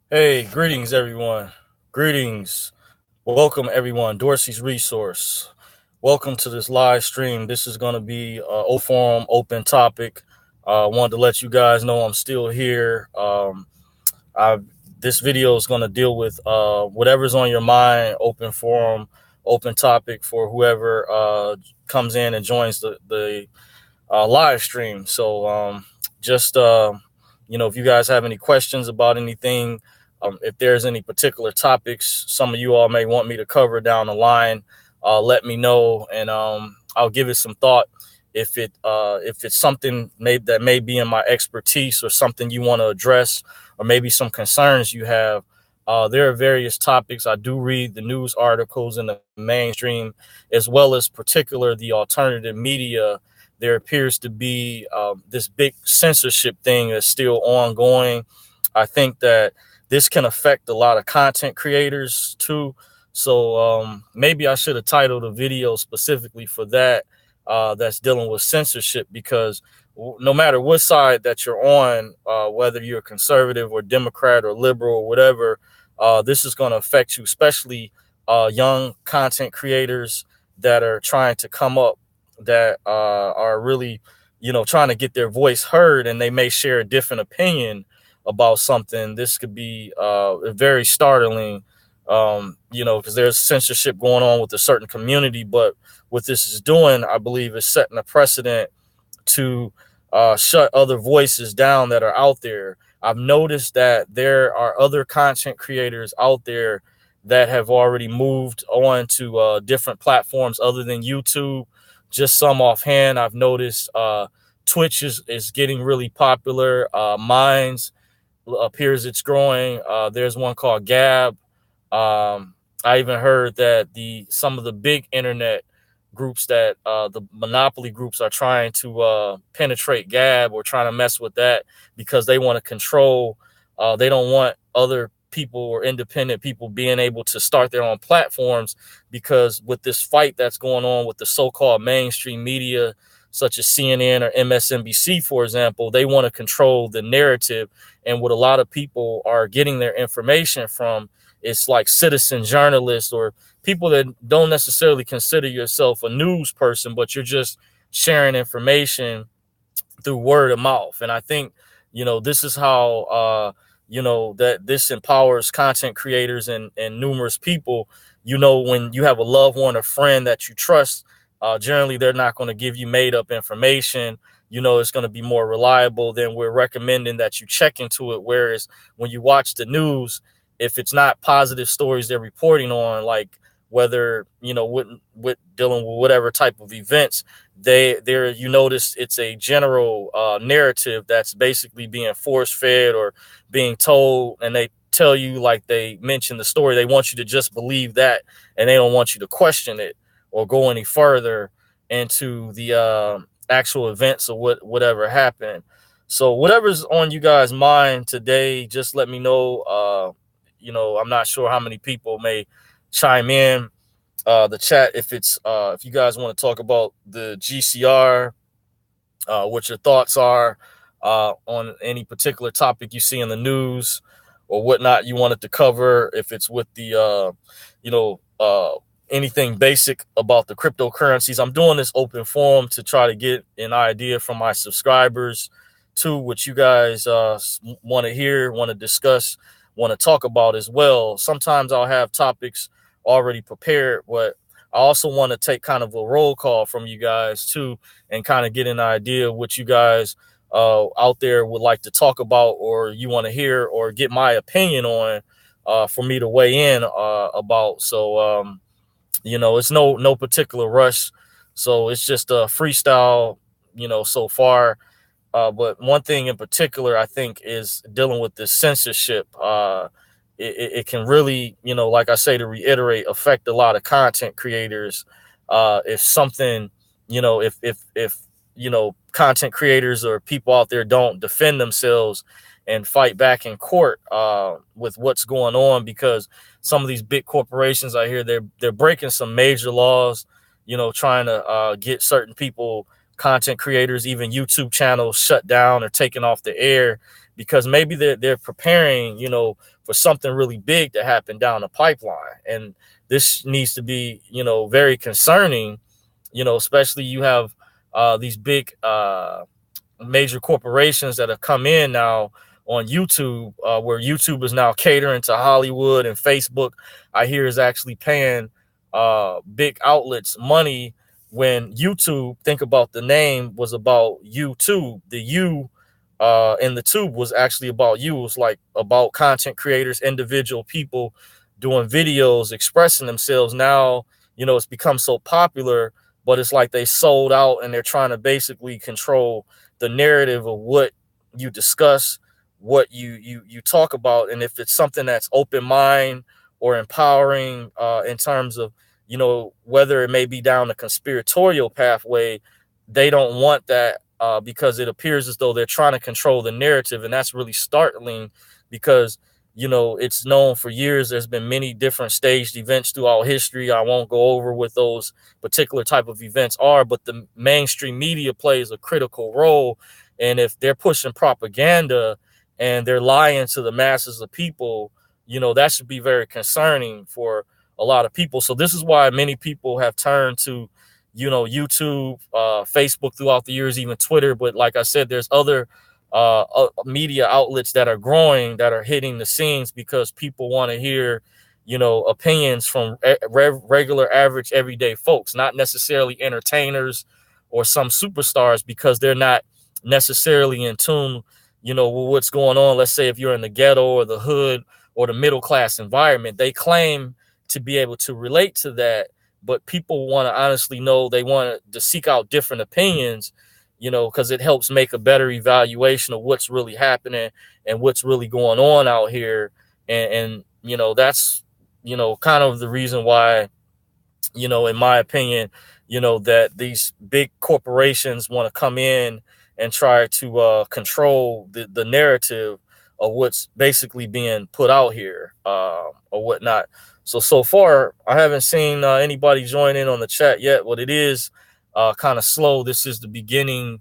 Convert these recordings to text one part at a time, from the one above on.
Hey, greetings, everyone. Greetings. Welcome, everyone. Dorsey's Resource. Welcome to this live stream. This is going to be open forum, open topic. I wanted to let you guys know I'm still here. I This video is going to deal with whatever's on your mind, open forum, open topic for whoever comes in and joins the live stream. So just if you guys have any questions about anything, if there's any particular topics some of you all may want me to cover down the line, let me know, and I'll give it some thought. If it's something that may be in my expertise or something you want to address, or maybe some concerns you have, there are various topics. I do read the news articles in the mainstream as well as particular the alternative media. There appears to be this big censorship thing that's still ongoing. I think that this can affect a lot of content creators too. So maybe I should have titled a video specifically for that, that's dealing with censorship, because no matter what side that you're on, whether you're conservative or Democrat or liberal or whatever, this is going to affect you, especially young content creators that are trying to come up, that are really, trying to get their voice heard, and they may share a different opinion about something. This could be very startling, because there's censorship going on with a certain community. But what this is doing, I believe, is setting a precedent to shut other voices down that are out there. I've noticed that there are other content creators out there that have already moved on to different platforms other than YouTube. Just some offhand, I've noticed Twitch is getting really popular. Minds appears it's growing. There's one called Gab. I even heard that some of the big internet groups, that the monopoly groups, are trying to penetrate Gab, or trying to mess with that, because they want to control. They don't want other people or independent people being able to start their own platforms, because with this fight that's going on with the so-called mainstream media, such as CNN or MSNBC, for example, they want to control the narrative. And what a lot of people are getting their information from, it's like citizen journalists, or people that don't necessarily consider yourself a news person, but you're just sharing information through word of mouth. And I think, this is how, that this empowers content creators and numerous people. When you have a loved one or friend that you trust, generally they're not going to give you made up information. It's going to be more reliable. Then we're recommending that you check into it. Whereas when you watch the news, if it's not positive stories they're reporting on, like whether, with dealing with whatever type of events, there you notice it's a general narrative that's basically being force fed or being told, and they tell you, like they mention the story, they want you to just believe that, and they don't want you to question it or go any further into the actual events or whatever happened. So whatever's on you guys' mind today, just let me know. I'm not sure how many people may chime in the chat. If you guys want to talk about the GCR, what your thoughts are on any particular topic you see in the news or whatnot you wanted to cover. If it's with the anything basic about the cryptocurrencies, I'm doing this open forum to try to get an idea from my subscribers to what you guys want to hear, want to discuss, want to talk about as well. Sometimes I'll have topics already prepared, but I also want to take kind of a roll call from you guys too, and kind of get an idea of what you guys out there would like to talk about, or you want to hear, or get my opinion on, for me to weigh in about. So it's no particular rush. So it's just a freestyle, so far. But one thing in particular, I think, is dealing with this censorship. It can really, like I say, to reiterate, affect a lot of content creators. If something, if content creators or people out there don't defend themselves and fight back in court with what's going on, because some of these big corporations out here, they're breaking some major laws, trying to get certain people content creators, even YouTube channels shut down or taken off the air because maybe they're preparing, for something really big to happen down the pipeline. And this needs to be, very concerning, especially you have these big major corporations that have come in now on YouTube, where YouTube is now catering to Hollywood, and Facebook, I hear, is actually paying big outlets money. When YouTube, think about the name, was about YouTube. The U in the tube was actually about you. It was like about content creators, individual people doing videos, expressing themselves. Now, it's become so popular, but it's like they sold out and they're trying to basically control the narrative of what you discuss, what you talk about, and if it's something that's open mind or empowering, in terms of, whether it may be down the conspiratorial pathway, they don't want that, because it appears as though they're trying to control the narrative, and that's really startling because it's known for years. There's been many different staged events throughout history. I won't go over what those particular type of events are, but the mainstream media plays a critical role. And if they're pushing propaganda and they're lying to the masses of people, that should be very concerning for a lot of people. So this is why many people have turned to, YouTube, Facebook throughout the years, even Twitter. But like I said, there's other media outlets that are growing, that are hitting the scenes because people want to hear, opinions from regular, average, everyday folks, not necessarily entertainers or some superstars, because they're not necessarily in tune, with what's going on. Let's say if you're in the ghetto or the hood or the middle class environment, they claim to be able to relate to that, but people want to honestly know, they want to seek out different opinions, because it helps make a better evaluation of what's really happening and what's really going on out here. And that's, kind of the reason why, in my opinion, that these big corporations want to come in and try to control the narrative of what's basically being put out here, or whatnot. So far, I haven't seen anybody join in on the chat yet, but it is kind of slow. This is the beginning.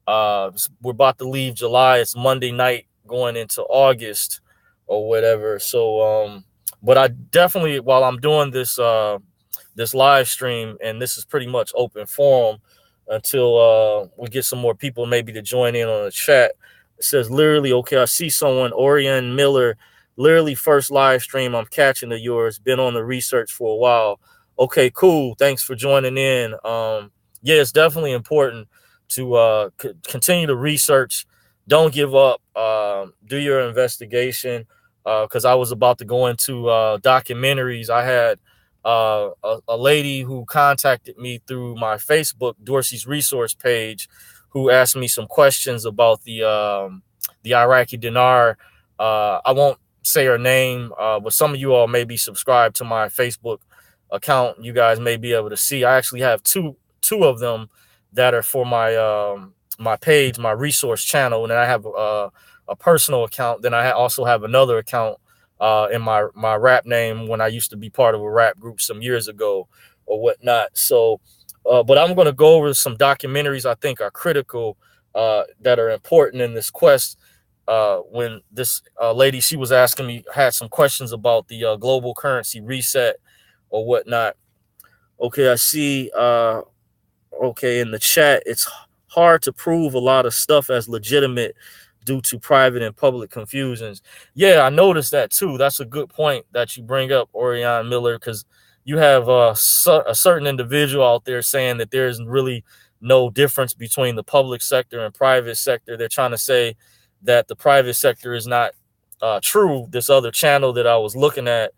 We're about to leave July. It's Monday night going into August or whatever. So, but I definitely, while I'm doing this live stream, and this is pretty much open forum until we get some more people maybe to join in on the chat. It says literally, okay, I see someone, Orion Miller, literally first live stream I'm catching of yours, been on the research for a while. Okay, cool. Thanks for joining in. Yeah, it's definitely important to continue to research. Don't give up. Do your investigation, because I was about to go into documentaries. I had a lady who contacted me through my Facebook, Dorsey's Resource page, who asked me some questions about the Iraqi dinar. I won't say her name, but some of you all may be subscribed to my Facebook account. You guys may be able to see. I actually have two of them that are for my my page, my resource channel, and then I have a personal account. Then I also have another account in my rap name when I used to be part of a rap group some years ago or whatnot. So, but I'm going to go over some documentaries I think are critical, that are important in this quest. When this lady, she was asking me, had some questions about the global currency reset or whatnot. Okay, I see. Okay, in the chat, it's hard to prove a lot of stuff as legitimate due to private and public confusions. Yeah, I noticed that too. That's a good point that you bring up, Orion Miller, because you have a certain individual out there saying that there's really no difference between the public sector and private sector. They're trying to say that the private sector is not true. This other channel that I was looking at,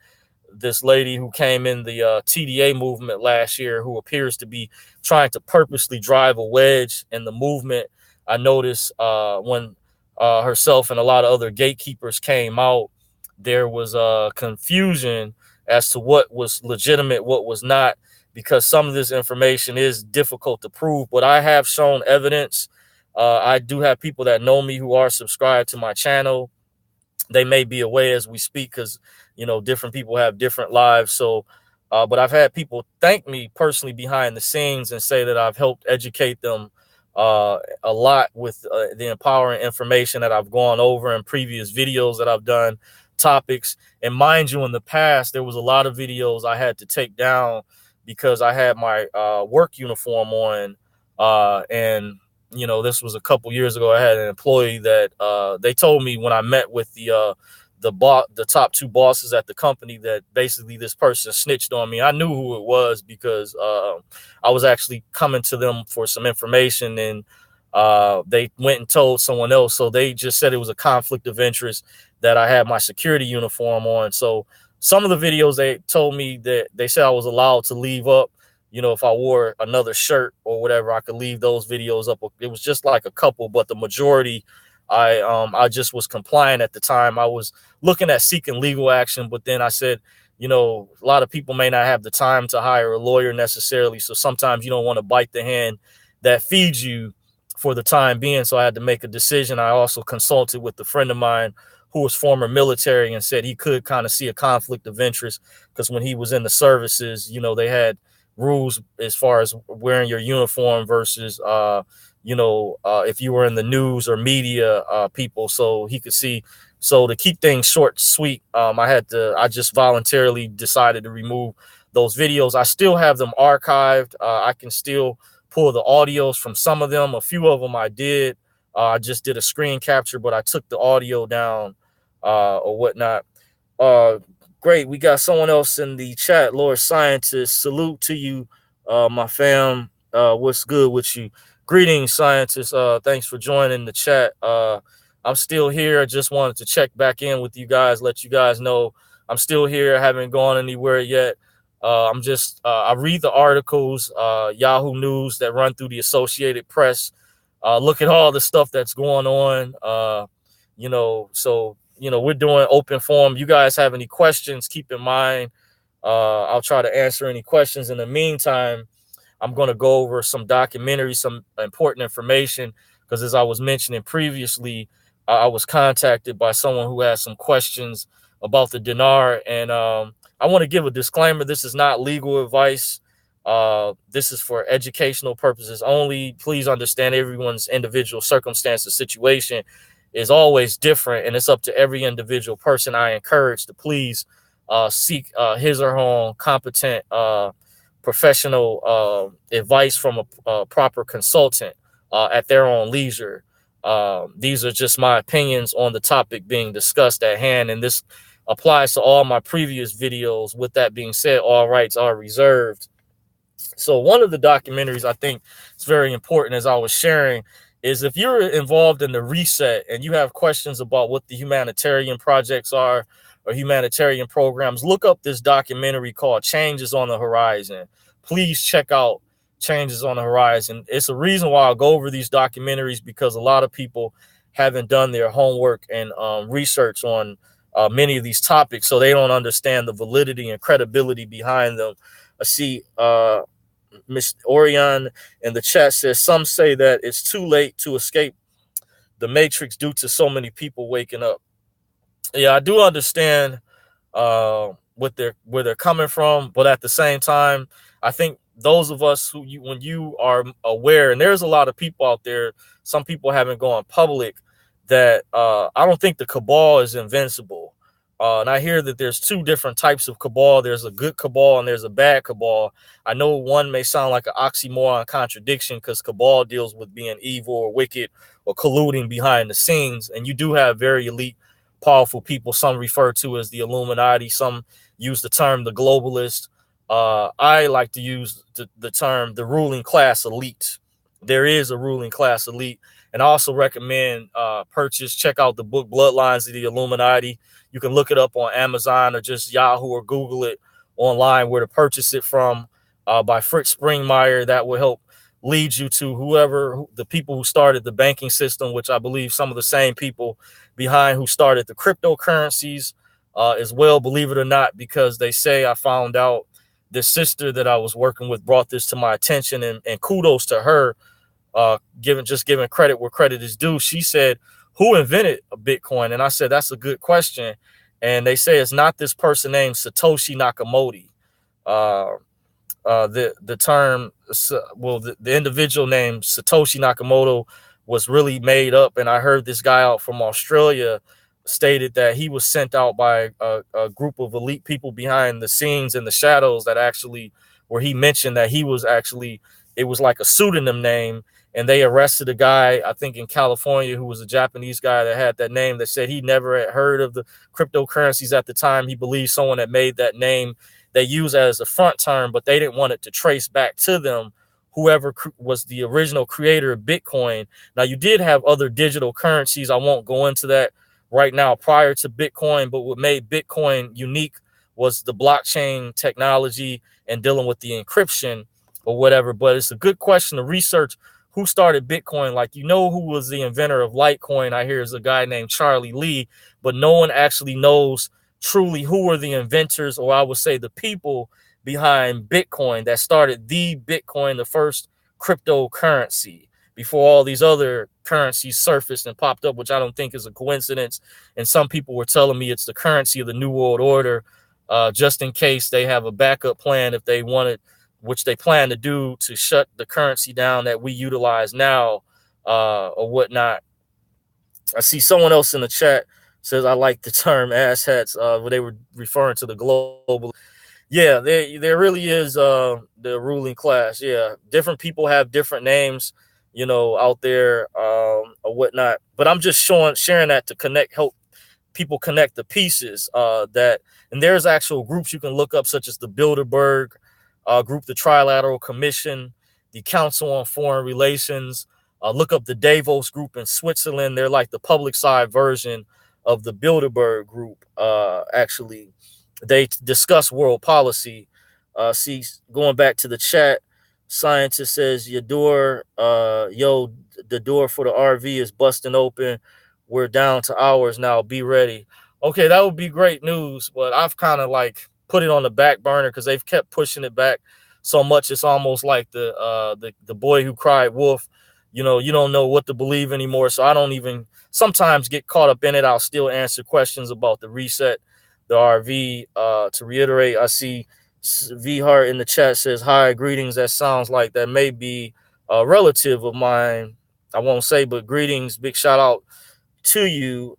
this lady who came in the TDA movement last year, who appears to be trying to purposely drive a wedge in the movement. I noticed when herself and a lot of other gatekeepers came out, there was confusion as to what was legitimate, what was not, because some of this information is difficult to prove. But I have shown evidence. I do have people that know me who are subscribed to my channel. They may be away as we speak because, different people have different lives. So, but I've had people thank me personally behind the scenes and say that I've helped educate them a lot with the empowering information that I've gone over in previous videos that I've done, topics. And mind you, in the past, there was a lot of videos I had to take down because I had my work uniform on. And, you know, this was a couple years ago. I had an employee that they told me when I met with the top two bosses at the company that basically this person snitched on me. I knew who it was because I was actually coming to them for some information, and they went and told someone else. So they just said it was a conflict of interest that I had my security uniform on. So some of the videos, they told me that they said I was allowed to leave up. You know, if I wore another shirt or whatever, I could leave those videos up. It was just like a couple, but the majority, I just was compliant at the time. I was looking at seeking legal action, but then I said, you know, a lot of people may not have the time to hire a lawyer necessarily. So sometimes you don't want to bite the hand that feeds you for the time being. So I had to make a decision. I also consulted with a friend of mine who was former military and said he could kind of see a conflict of interest because when he was in the services, you know, they had rules as far as wearing your uniform versus, if you were in the news or media people, so he could see. So to keep things short, sweet, I just voluntarily decided to remove those videos. I still have them archived. I can still pull the audios from some of them. A few of them I did. I just did a screen capture, but I took the audio down or whatnot. Uh, Great. We got someone else in the chat. Lord Scientist, salute to you, my fam. What's good with you? Greetings, scientists. Thanks for joining the chat. I'm still here. I just wanted to check back in with you guys, let you guys know I'm still here. I haven't gone anywhere yet. I read the articles, Yahoo News that run through the Associated Press. Look at all the stuff that's going on. We're doing open forum. You guys have any questions, keep in mind. I'll try to answer any questions. In the meantime, I'm going to go over some documentaries, some important information, because as I was mentioning previously, I was contacted by someone who had some questions about the dinar. And I want to give a disclaimer. This is not legal advice. This is for educational purposes only. Please understand everyone's individual circumstances, situation is always different, and it's up to every individual person. I encourage to please seek his or her own competent professional advice from a proper consultant at their own leisure. These are just my opinions on the topic being discussed at hand, and this applies to all my previous videos. With that being said, all rights are reserved. So one of the documentaries I think is very important, as I was sharing, is if you're involved in the reset and you have questions about what the humanitarian projects are or humanitarian programs, look up this documentary called Changes on the Horizon. Please check out Changes on the Horizon. It's a reason why I go over these documentaries, because a lot of people haven't done their homework and research on many of these topics, so they don't understand the validity and credibility behind them. I see Miss Orion in the chat says some say that it's too late to escape the matrix due to so many people waking up. Yeah, I do understand where they're coming from, but at the same time, I think those of us when you are aware, and there's a lot of people out there, some people haven't gone public, that I don't think the cabal is invincible. And I hear that there's two different types of cabal. There's a good cabal and there's a bad cabal. I know one may sound like an oxymoron contradiction, because cabal deals with being evil or wicked or colluding behind the scenes. And you do have very elite, powerful people. Some refer to as the Illuminati. Some use the term the globalist. I like to use the term the ruling class elite. There is a ruling class elite. And I also recommend check out the book Bloodlines of the Illuminati. You can look it up on Amazon or just Yahoo, or Google it online where to purchase it from, by Fritz Springmeier. That will help lead you to the people who started the banking system, which I believe some of the same people behind who started the cryptocurrencies as well, believe it or not, because they say, I found out, this sister that I was working with brought this to my attention, and kudos to her, giving credit where credit is due. She said, who invented a Bitcoin? And I said, that's a good question. And they say it's not this person named Satoshi Nakamoto. the term, well, the individual named Satoshi Nakamoto was really made up, and I heard this guy out from Australia stated that he was sent out by a group of elite people behind the scenes in the shadows that actually, where he mentioned that he was actually, it was like a pseudonym name, and they arrested a guy, I think in California, who was a Japanese guy that had that name, that said he never had heard of the cryptocurrencies at the time. He believed someone had made that name. They use as a front term, but they didn't want it to trace back to them, whoever was the original creator of Bitcoin. Now, you did have other digital currencies. I won't go into that right now prior to Bitcoin, but what made Bitcoin unique was the blockchain technology and dealing with the encryption or whatever. But it's a good question to research who started Bitcoin. Like, you know, who was the inventor of Litecoin? I hear is a guy named Charlie Lee, but no one actually knows truly who were the inventors, or I would say the people behind Bitcoin that started the Bitcoin, the first cryptocurrency, before all these other currencies surfaced and popped up, which I don't think is a coincidence. And some people were telling me it's the currency of the New World Order, just in case they have a backup plan if they wanted, which they plan to do, to shut the currency down that we utilize now, or whatnot. I see someone else in the chat says I like the term asshats, where they were referring to the global. Yeah, there really is the ruling class. Yeah, different people have different names, you know, out there, or whatnot. But I'm just sharing that to help people connect the pieces, that, and there's actual groups you can look up, such as the Bilderberg group, the Trilateral Commission, the Council on Foreign Relations. Look up the Davos group in Switzerland. They're like the public side version of the Bilderberg group. Actually, they discuss world policy. See, going back to the chat, scientist says your door, the door for the RV is busting open. We're down to hours now. Be ready. Okay, that would be great news, but I've kind of like put it on the back burner because they've kept pushing it back so much. It's almost like the boy who cried wolf. You know, you don't know what to believe anymore. So I don't even sometimes get caught up in it. I'll still answer questions about the reset, the RV. To reiterate, I see V Hart in the chat says, hi, greetings. That sounds like that may be a relative of mine. I won't say, but greetings. Big shout out to you.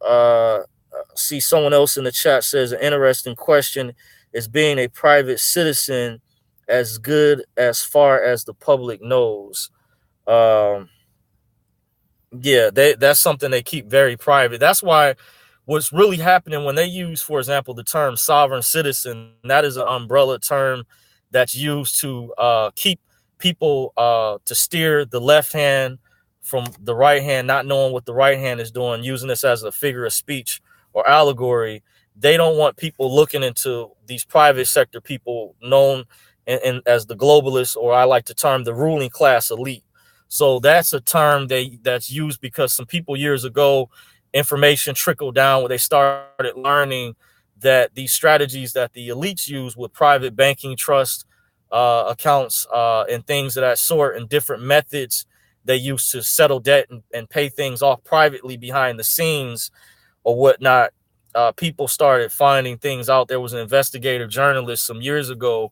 See someone else in the chat says, an interesting question. Is being a private citizen as good as far as the public knows? Yeah, that's something they keep very private. That's why what's really happening when they use, for example, the term sovereign citizen, that is an umbrella term that's used to keep people to steer the left hand from the right hand, not knowing what the right hand is doing, using this as a figure of speech or allegory. They don't want people looking into these private sector people known as the globalists, or I like to term the ruling class elite. So that's a term that's used because some people years ago, information trickled down where they started learning that these strategies that the elites use with private banking trust accounts and things of that sort, and different methods they use to settle debt and pay things off privately behind the scenes or whatnot. People started finding things out. There was an investigative journalist some years ago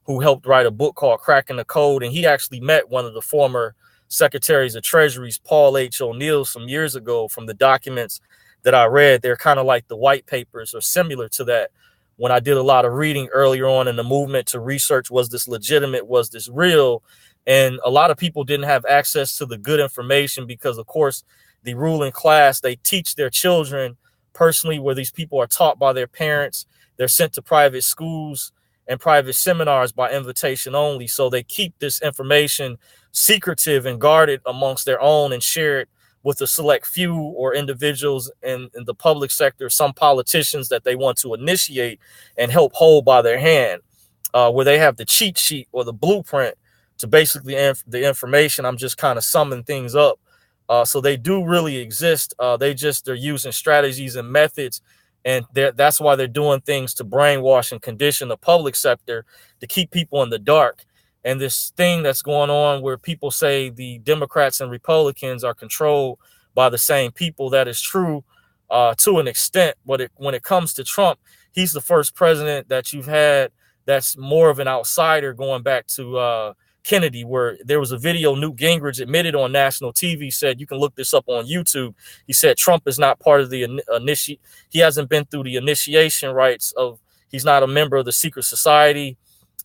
who helped write a book called Cracking the Code, and he actually met one of the former secretaries of Treasury's, Paul H. O'Neill, some years ago. From the documents that I read, they're kind of like the white papers or similar to that. When I did a lot of reading earlier on in the movement to research, was this legitimate? Was this real? And a lot of people didn't have access to the good information because, of course, the ruling class, they teach their children personally, where these people are taught by their parents. They're sent to private schools and private seminars by invitation only. So they keep this information secretive and guarded amongst their own and share it with a select few or individuals in the public sector, some politicians that they want to initiate and help hold by their hand, where they have the cheat sheet or the blueprint to basically the information. I'm just kind of summing things up. So they do really exist. They're using strategies and methods, and that's why they're doing things to brainwash and condition the public sector to keep people in the dark. And this thing that's going on where people say the Democrats and Republicans are controlled by the same people, that is true to an extent. But when it comes to Trump, he's the first president that you've had that's more of an outsider, going back to Kennedy, where there was a video Newt Gingrich admitted on national TV, said, you can look this up on YouTube. He said Trump is not part of the he hasn't been through the initiation rites of, he's not a member of the secret society.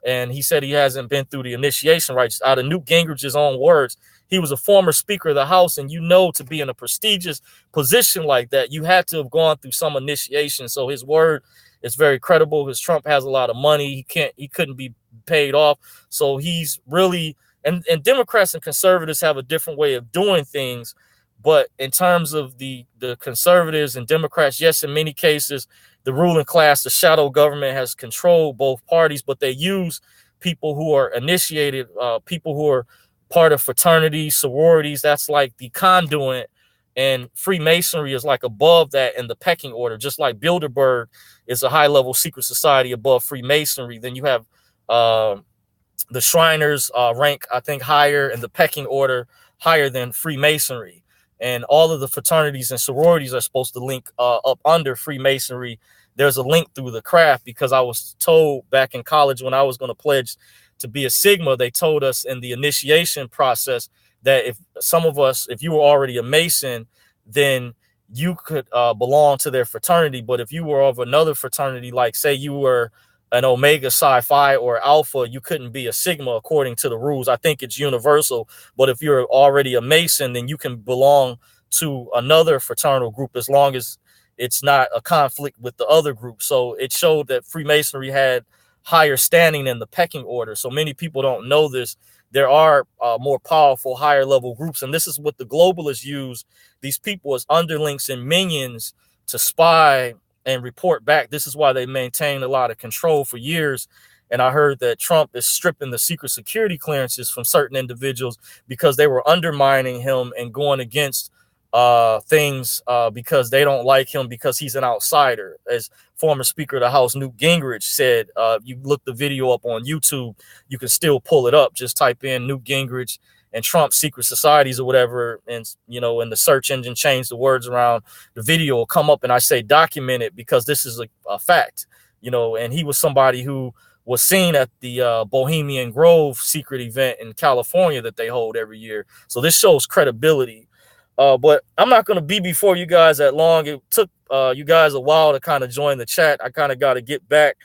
And he said he hasn't been through the initiation rites. Out of Newt Gingrich's own words, he was a former Speaker of the House, and to be in a prestigious position like that, you had to have gone through some initiation. So his word is very credible, because Trump has a lot of money. He couldn't be paid off. So he's really, and Democrats and conservatives have a different way of doing things. But in terms of the conservatives and Democrats, yes, in many cases, the ruling class, the shadow government, has controlled both parties, but they use people who are initiated, people who are part of fraternities, sororities. That's like the conduit, and Freemasonry is like above that in the pecking order. Just like Bilderberg is a high-level secret society above Freemasonry, then you have the Shriners rank, I think, higher in the pecking order, higher than Freemasonry. And all of the fraternities and sororities are supposed to link up under Freemasonry. There's a link through the craft, because I was told back in college when I was going to pledge to be a Sigma, they told us in the initiation process that if you were already a Mason, then you could belong to their fraternity. But if you were of another fraternity, like say you were an Omega Psi Phi or Alpha, you couldn't be a Sigma according to the rules. I think it's universal. But if you're already a Mason, then you can belong to another fraternal group as long as it's not a conflict with the other group. So it showed that Freemasonry had higher standing in the pecking order. So many people don't know this. There are more powerful, higher level groups. And this is what the globalists use these people as underlings and minions to spy and report back. This is why they maintained a lot of control for years. And I heard that Trump is stripping the secret security clearances from certain individuals because they were undermining him and going against things because they don't like him because he's an outsider. As former Speaker of the House Newt Gingrich said, you look the video up on YouTube, you can still pull it up. Just type in Newt Gingrich and Trump secret societies or whatever, and in the search engine, change the words around, the video will come up. And I say document it because this is a fact. And he was somebody who was seen at the Bohemian Grove secret event in California that they hold every year. So this shows credibility. But I'm not going to be before you guys that long. It took you guys a while to kind of join the chat. I kind of got to get back.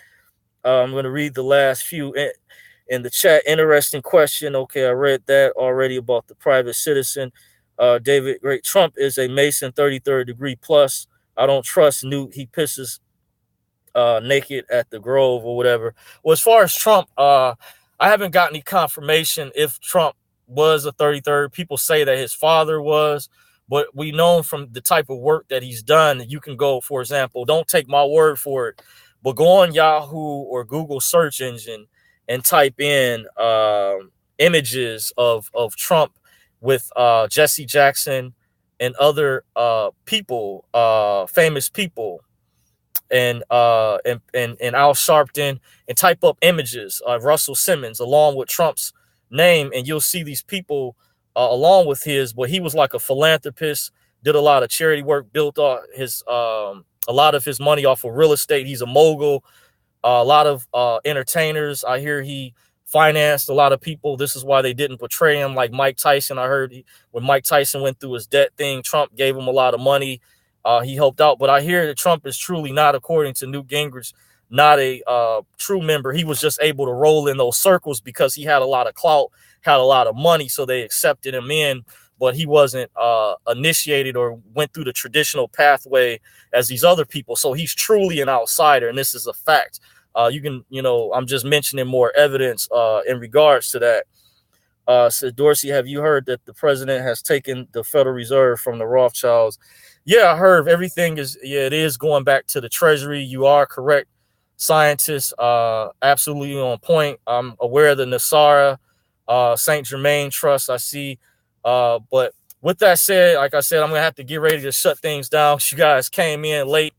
I'm going to read the last few in the chat. Interesting question. Okay, I read that already about the private citizen. David Great Trump is a Mason 33rd degree plus. I don't trust Newt. He pisses naked at the Grove or whatever. Well, as far as Trump, I haven't got any confirmation if Trump was a 33rd. People say that his father was, but we know from the type of work that he's done, you can go, for example, don't take my word for it, but go on Yahoo or Google search engine and type in images of Trump with Jesse Jackson and other people, famous people, and Al Sharpton, and type up images of Russell Simmons along with Trump's name, and you'll see these people along with his. But he was like a philanthropist, did a lot of charity work, built his a lot of his money off of real estate. He's a mogul. A lot of entertainers, I hear he financed a lot of people. This is why they didn't portray him like Mike Tyson. I heard when Mike Tyson went through his debt thing, Trump gave him a lot of money. He helped out. But I hear that Trump is truly not, according to Newt Gingrich, not a true member. He was just able to roll in those circles because he had a lot of clout, had a lot of money, so they accepted him in. But he wasn't initiated or went through the traditional pathway as these other people. So he's truly an outsider, and this is a fact. I'm just mentioning more evidence in regards to that. So Dorsey, have you heard that the president has taken the Federal Reserve from the Rothschilds? Yeah, I heard everything it is going back to the Treasury. You are correct, scientists, absolutely on point. I'm aware of the Nasara, Saint Germain Trust, I see. But with that said, like I said, I'm going to have to get ready to shut things down. You guys came in late.